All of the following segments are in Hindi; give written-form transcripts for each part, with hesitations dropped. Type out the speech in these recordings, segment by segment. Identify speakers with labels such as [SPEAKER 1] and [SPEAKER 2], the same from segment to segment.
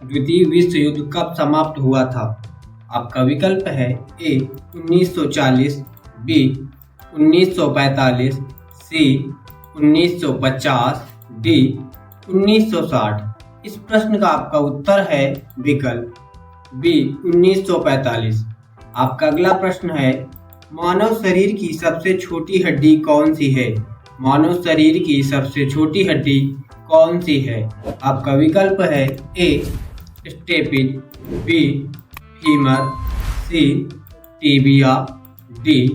[SPEAKER 1] द्वितीय विश्व युद्ध कब समाप्त हुआ था? आपका विकल्प है ए 1940, बी 1945, सी 1950, डी 1960। इस प्रश्न का आपका उत्तर है विकल्प बी 1945। आपका अगला प्रश्न है, मानव शरीर की सबसे छोटी हड्डी कौन सी है? मानव शरीर की सबसे छोटी हड्डी कौन सी है? आपका विकल्प है ए स्टेपिज, बी फीमर, सी टिबिया, डी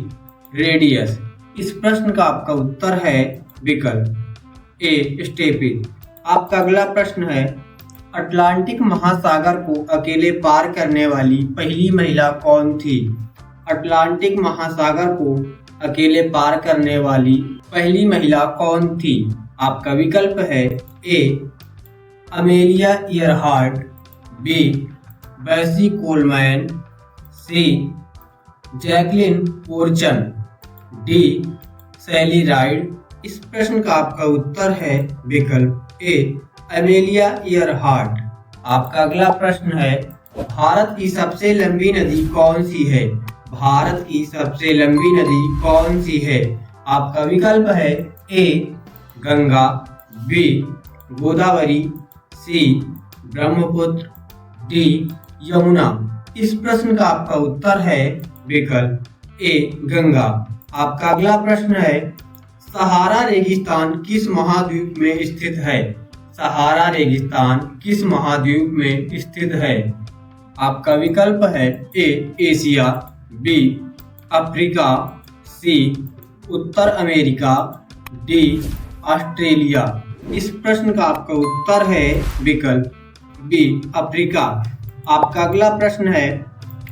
[SPEAKER 1] रेडियस। इस प्रश्न का आपका उत्तर है विकल्प ए स्टेपिज। आपका अगला प्रश्न है, अटलांटिक महासागर को अकेले पार करने वाली पहली महिला कौन थी? अटलांटिक महासागर को अकेले पार करने वाली पहली महिला कौन थी? आपका विकल्प है ए अमेलिया इयरहार्ट, बी बेसी कोलमैन, सी जैकलिन पोर्चन, डी सैली राइड। इस प्रश्न का आपका उत्तर है विकल्प ए अमेलिया इयरहार्ट। आपका अगला प्रश्न है, भारत की सबसे लंबी नदी कौन सी है? भारत की सबसे लंबी नदी कौन सी है? आपका विकल्प है ए गंगा, बी गोदावरी, सी ब्रह्मपुत्र, डी यमुना। इस प्रश्न का आपका उत्तर है विकल्प ए गंगा। आपका अगला प्रश्न है, सहारा रेगिस्तान किस महाद्वीप में स्थित है? सहारा रेगिस्तान किस महाद्वीप में स्थित है? आपका विकल्प है A Asia, B Africa, C उत्तर अमेरिका, डी ऑस्ट्रेलिया। इस प्रश्न का आपका उत्तर है विकल्प बी अफ्रीका। आपका अगला प्रश्न है,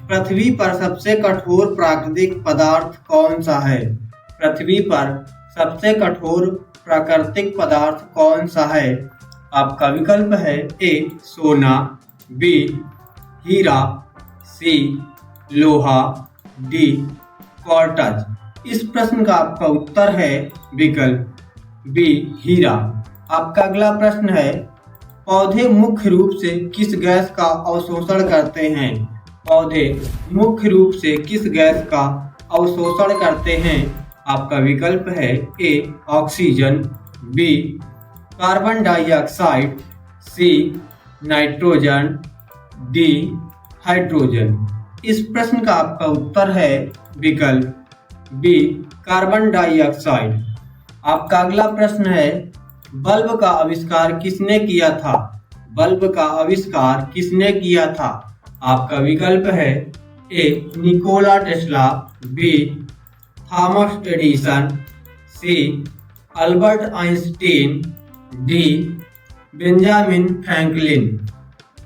[SPEAKER 1] पृथ्वी पर सबसे कठोर प्राकृतिक पदार्थ कौन सा है? पृथ्वी पर सबसे कठोर प्राकृतिक पदार्थ कौन सा है? आपका विकल्प है ए सोना, बी हीरा, सी लोहा, डी क्वार्ट्ज। इस प्रश्न का आपका उत्तर है विकल्प बी हीरा। आपका अगला प्रश्न है, पौधे मुख्य रूप से किस गैस का अवशोषण करते हैं? पौधे मुख्य रूप से किस गैस का अवशोषण करते हैं? आपका विकल्प है A oxygen, B carbon dioxide, C nitrogen, D hydrogen. इस प्रश्न का आपका उत्तर है विकल्प बी कार्बन डाइऑक्साइड। आपका अगला प्रश्न है, बल्ब का आविष्कार किसने किया था? बल्ब का आविष्कार किसने किया था? आपका विकल्प है A Nikola Tesla, B Thomas Edison, C Albert Einstein, D Benjamin Franklin.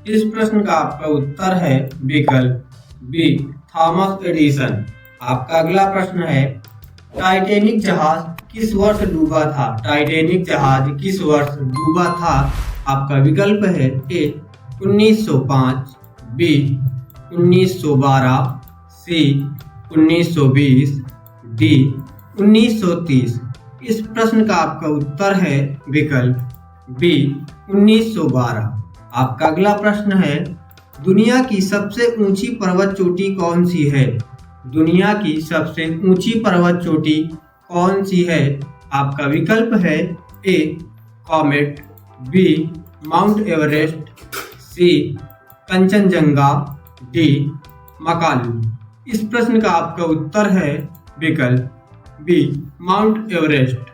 [SPEAKER 1] इस प्रश्न का आपका उत्तर है विकल्प बी थॉमस एडिसन। आपका अगला प्रश्न है, टाइटैनिक जहाज किस वर्ष डूबा था? टाइटैनिक जहाज किस वर्ष डूबा था? आपका विकल्प है ए 1905, बी 1912, सी 1920, डी 1930। इस प्रश्न का आपका उत्तर है विकल्प बी 1912। आपका अगला प्रश्न है, दुनिया की सबसे ऊंची पर्वत चोटी कौन सी है? दुनिया की सबसे ऊंची पर्वत चोटी कौन सी है? आपका विकल्प है ए कॉमेट, बी माउंट एवरेस्ट, सी कंचनजंगा, डी मकालू। इस प्रश्न का आपका उत्तर है विकल्प बी माउंट एवरेस्ट।